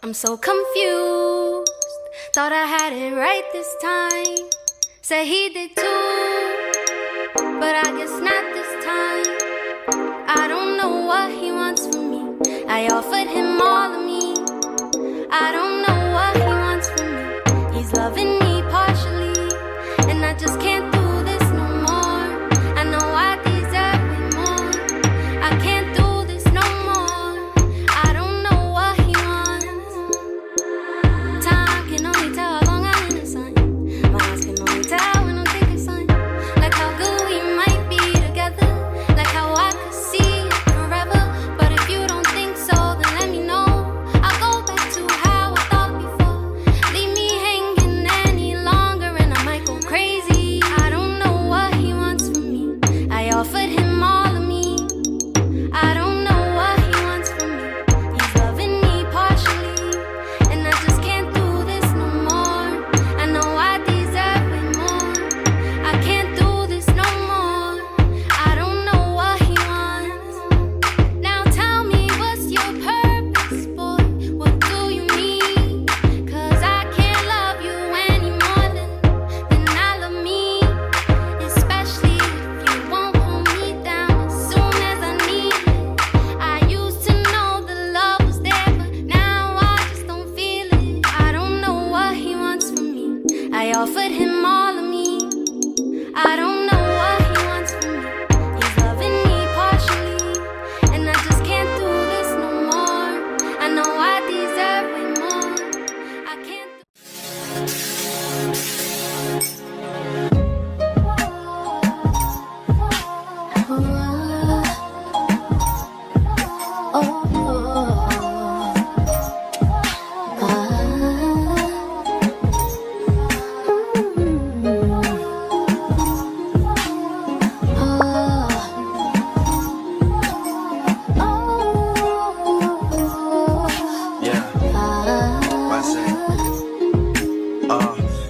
I'm so confused. Thought I had it right this time. Said he did too, but I guess not this time. I don't know what he wants from me. I offered him all of me. I don't know what he wants from me. He's loving me partially, and I just can't do this no more. I know I deserve way more. I can't do this no more. I don't know what he wants. Time can only tell how long I'm in the sun. My eyes can only tell when I'm thinking, son. Like how good we might be together. Like how I could see it forever. But if you don't think so, then let me know. I'll go back to how I thought before. Leave me hanging any longer and I might go crazy. I don't know what he wants from me. I offered him all of me. I don't know what he wants from me. He's loving me partially, and I just can't do this no more. I know I deserve way more. I can't do this no more. I don't know what he wants. Now tell me, what's your purpose, boy? What do you need? 'Cause I can't love you any more than I love me. Especially if you won't hold me down as soon as I need it. I used to know the love was there, but now I just don't feel it. I don't know what he wants from me. I offered him all of me. I don't know what he wants from me. He's loving me partially, and I just can't do this no more. I know I deserve way more. I can't.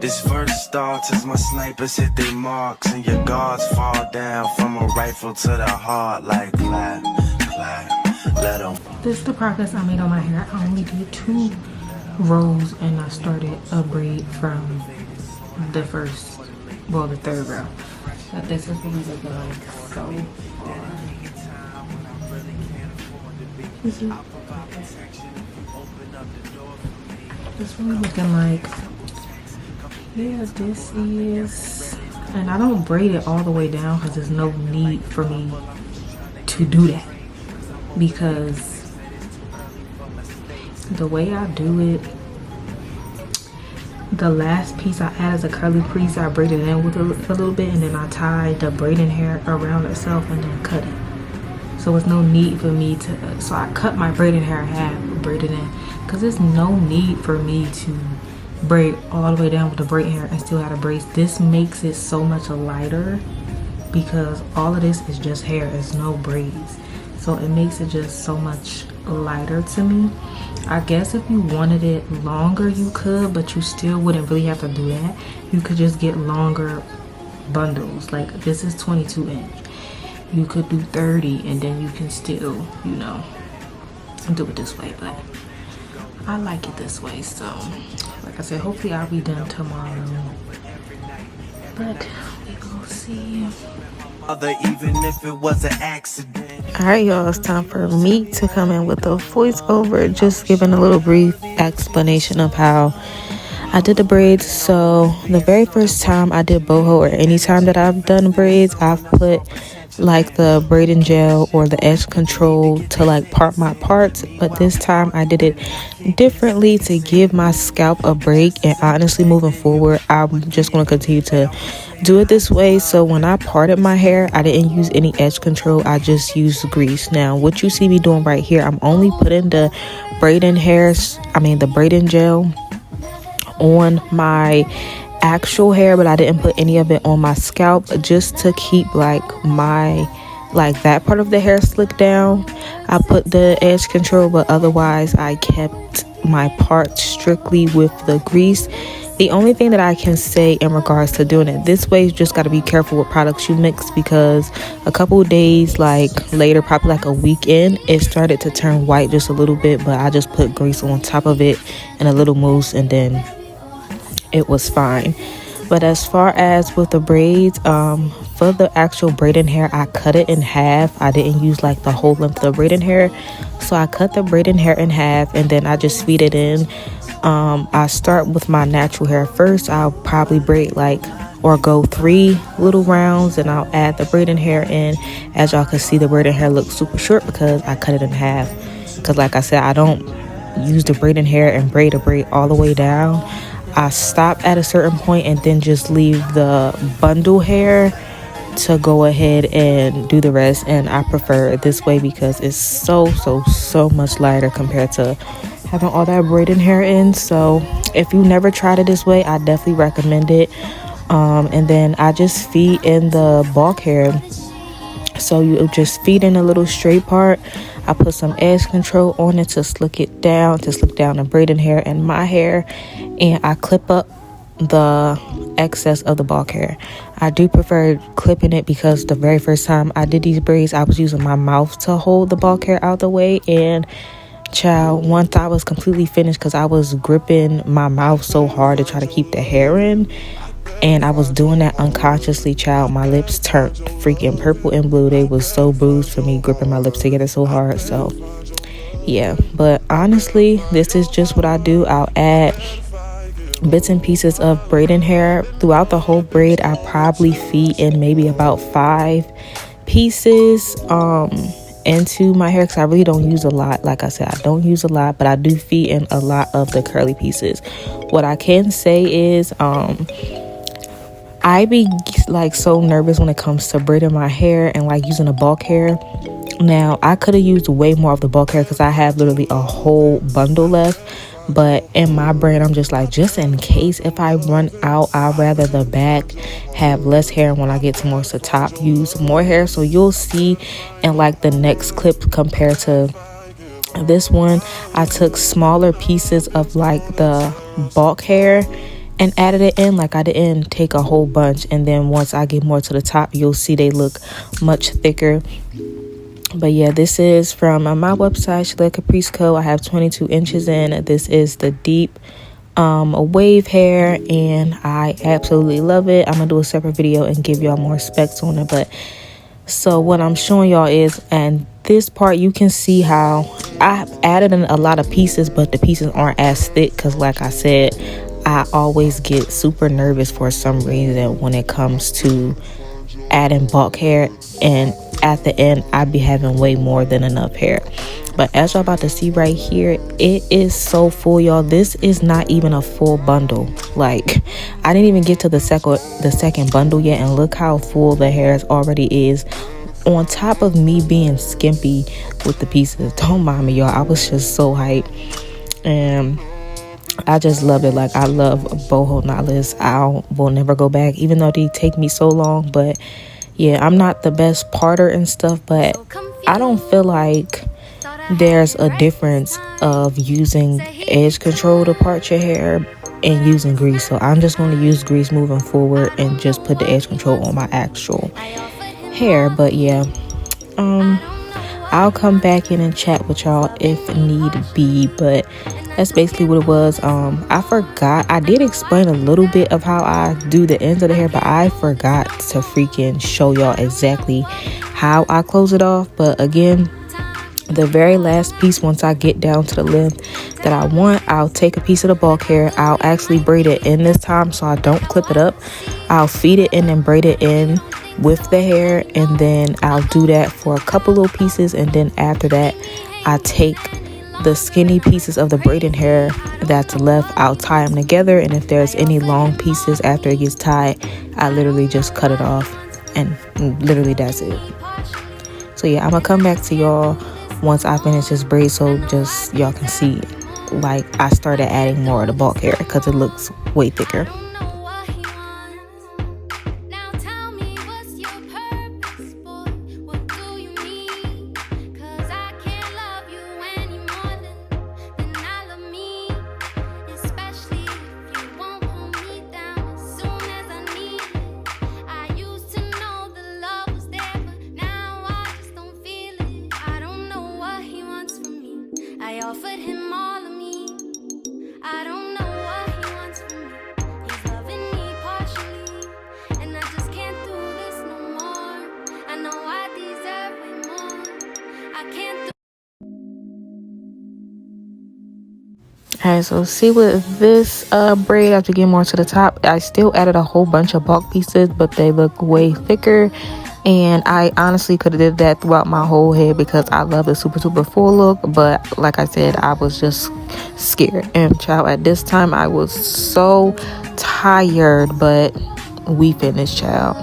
This verse starts as my snipers hit their marks and your guards fall down from a rifle to the heart like clap, clap, let 'em. This is the progress I made on my hair. I only did 2 rows and I started a braid from the third row. But this is what it's looking like so far. It's really looking like, yeah, this is, and I don't braid it all the way down because there's no need for me to do that, because the way I do it, the last piece I add is a curly piece. I braid it in with a little bit, and then I tie the braiding hair around itself and then cut it. So it's no need for me to, so I cut my braiding hair in half and braid it in, because there's no need for me to braid all the way down with the braid hair and still have the braids. This makes it so much lighter because all of this is just hair, it's no braids, so it makes it just so much lighter to me. I guess if you wanted it longer you could, but you still wouldn't really have to do that. You could just get longer bundles. Like this is 22 inch, you could do 30 and then you can still, you know, do it this way, but I like it this way. So like I said, hopefully I'll be done tomorrow, but we will see. Even if it was an accident. Alright y'all, it's time for me to come in with a voiceover, just giving a little brief explanation of how I did the braids. So the very first time I did boho, or any time that I've done braids, I've put like the braiding gel or the edge control to like part my parts, but this time I did it differently to give my scalp a break. And honestly, moving forward, I'm just going to continue to do it this way. So when I parted my hair, I didn't use any edge control, I just used grease. Now what you see me doing right here, I'm only putting the braiding gel on my actual hair, but I didn't put any of it on my scalp, just to keep like that part of the hair slicked down. I put the edge control, but otherwise I kept my part strictly with the grease. The only thing that I can say in regards to doing it this way, you just got to be careful with products you mix, because a couple of days like later, probably like a weekend, it started to turn white just a little bit, but I just put grease on top of it and a little mousse, and then it was fine. But as far as with the braids, for the actual braiding hair, I cut it in half. I didn't use like the whole length of the braiding hair, so I cut the braiding hair in half, and then I just feed it in. I start with my natural hair first. I'll probably braid like, or go 3 little rounds, and I'll add the braiding hair in. As y'all can see, the braiding hair looks super short because I cut it in half, because like I said, I don't use the braiding hair and braid a braid all the way down. I stop at a certain point and then just leave the bundle hair to go ahead and do the rest. And I prefer it this way because it's so much lighter compared to having all that braiding hair in. So if you never tried it this way, I definitely recommend it. And then I just feed in the bulk hair. So you just feed in a little straight part. I put some edge control on it to slick down the braiding hair and my hair, and I clip up the excess of the bulk hair. I do prefer clipping it because the very first time I did these braids, I was using my mouth to hold the bulk hair out the way, and child, once I was completely finished, because I was gripping my mouth so hard to try to keep the hair in, and I was doing that unconsciously, child, my lips turned freaking purple and blue. They was so bruised for me gripping my lips together so hard. So yeah, but honestly, this is just what I do. I'll add bits and pieces of braiding hair throughout the whole braid. I probably feed in maybe about 5 pieces into my hair, because I really don't use a lot. Like I said, I don't use a lot, but I do feed in a lot of the curly pieces. What I can say is I be like so nervous when it comes to braiding my hair and like using a bulk hair. Now, I could have used way more of the bulk hair because I have literally a whole bundle left. But in my brain, I'm just like, just in case if I run out, I'd rather the back have less hair, and when I get to more to the top, use more hair. So you'll see in like the next clip compared to this one, I took smaller pieces of like the bulk hair and added it in. Like, I didn't take a whole bunch, and then once I get more to the top, you'll see they look much thicker. But yeah, this is from my website, ShalayiaCapreceCo. I have 22 inches in. This is the deep wave hair, and I absolutely love it. I'm gonna do a separate video and give y'all more specs on it. But so what I'm showing y'all is, and this part you can see how I added in a lot of pieces, but the pieces aren't as thick because like I said, I always get super nervous for some reason when it comes to adding bulk hair, and at the end I be having way more than enough hair. But as y'all about to see right here, it is so full, y'all. This is not even a full bundle. Like, I didn't even get to the second bundle yet, and look how full the hair already is, on top of me being skimpy with the pieces. Don't mind me, y'all. I was just so hyped, and I just love it. Like, I love Boho Knotless. I will never go back, even though they take me so long. But yeah, I'm not the best parter and stuff, but I don't feel like there's a difference of using edge control to part your hair and using grease. So I'm just going to use grease moving forward and just put the edge control on my actual hair. But yeah, I'll come back in and chat with y'all if need be, but that's basically what it was. I forgot, I did explain a little bit of how I do the ends of the hair, but I forgot to freaking show y'all exactly how I close it off. But again, the very last piece, once I get down to the length that I want, I'll take a piece of the bulk hair. I'll actually braid it in this time so I don't clip it up. I'll feed it in and braid it in with the hair, and then I'll do that for a couple little pieces, and then after that I take the skinny pieces of the braiding hair that's left, I'll tie them together, and if there's any long pieces after it gets tied, I literally just cut it off, and literally that's it. So yeah, I'm gonna come back to y'all once I finish this braid, so just y'all can see like I started adding more of the bulk hair because it looks way thicker. offered him all of me. I don't know what he wants from me. He's loving me partially, and I just can't do this no more. I know I deserve way more. I can't do. Alright, so see with this braid, after getting more to the top, I still added a whole bunch of bulk pieces, but they look way thicker. And I honestly could have did that throughout my whole head because I love the super full look. But like I said, I was just scared. And child, at this time I was so tired, but we finished, child.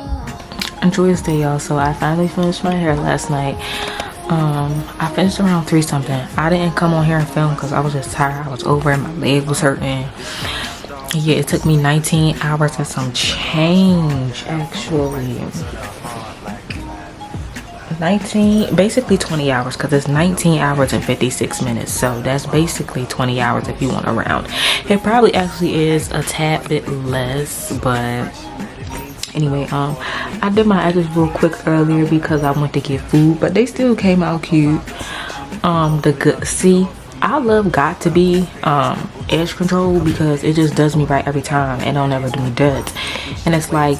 Enjoy this day, y'all. So I finally finished my hair last night. I finished around 3 something. I didn't come on here and film because I was just tired. I was over it. My leg was hurting. Yeah, it took me 19 hours and some change, actually. Basically 20 hours, because it's 19 hours and 56 minutes. So that's basically 20 hours if you want to round. It probably actually is a tad bit less, but anyway, I did my edges real quick earlier because I went to get food, but they still came out cute. I love got to be edge control because it just does me right every time and don't ever do me duds. And it's like,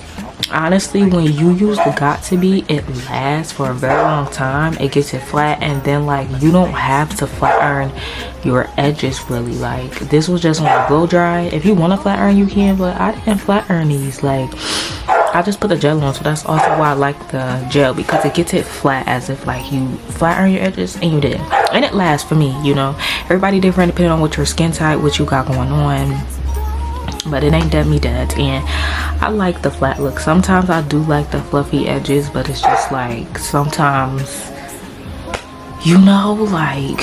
honestly, when you use the got to be, it lasts for a very long time. It gets it flat, and then like you don't have to flat iron your edges really. Like this was just on a blow dry. If you want to flat iron you can, but I didn't flat iron these. Like I just put the gel on, so that's also why I like the gel, because it gets it flat as if like you flat iron your edges, and you did, and it lasts for me. You know, everybody different depending on what your skin type, what you got going on, but it ain't me dead. And I like the flat look. Sometimes I do like the fluffy edges, but it's just like sometimes, you know, like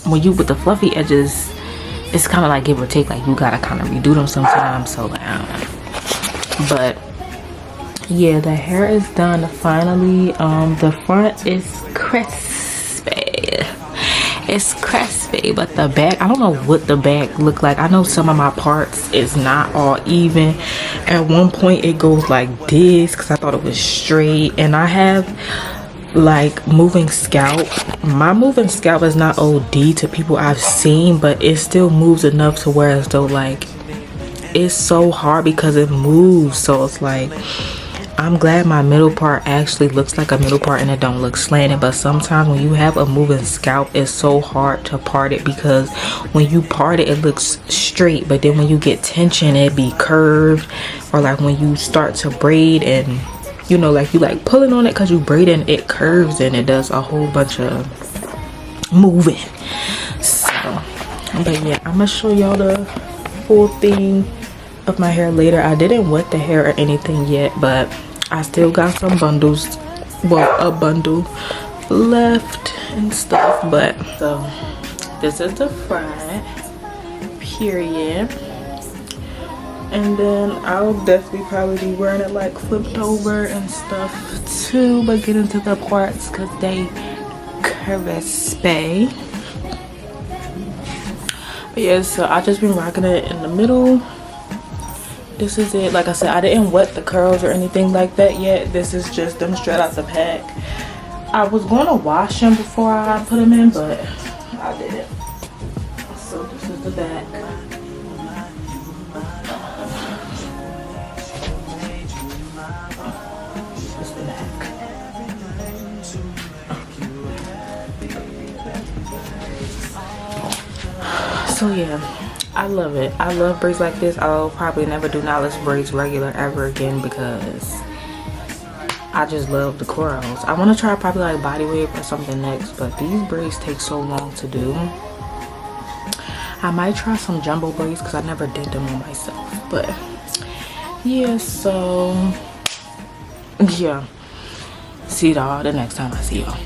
when you with the fluffy edges, it's kind of like give or take. Like you gotta kind of redo them sometimes. So like, I don't know. But yeah, the hair is done finally. The front is crispy. It's crispy, but the back, I don't know what the back look like. I know some of my parts is not all even. At one point it goes like this because I thought it was straight, and I have like moving scalp. My moving scalp is not OD to people I've seen, but it still moves enough to where as though like it's so hard because it moves. So it's like, I'm glad my middle part actually looks like a middle part and it don't look slanted. But sometimes when you have a moving scalp, it's so hard to part it, because when you part it, it looks straight, but then when you get tension, it be curved. Or like when you start to braid and you know, like you like pulling on it because you braiding, it curves and it does a whole bunch of moving. So, but yeah, I'm gonna show y'all the full thing of my hair later. I didn't wet the hair or anything yet, but I still got some bundles, well, a bundle left and stuff. But so this is the front, period. And then I'll definitely probably be wearing it like flipped over and stuff too, but get into the parts because they crispy. But yeah, so I just been rocking it in the middle. This is it. Like I said, I didn't wet the curls or anything like that yet. This is just them straight out the pack. I was going to wash them before I put them in, but I didn't. So this is the back. This is the back. So yeah, I love it. I love braids like this. I'll probably never do knotless braids regular ever again because I just love the curls. I want to try probably like body wave or something next, but these braids take so long to do. I might try some jumbo braids because I never did them on myself. But yeah, so yeah, see y'all the next time I see y'all.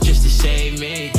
Just to save me.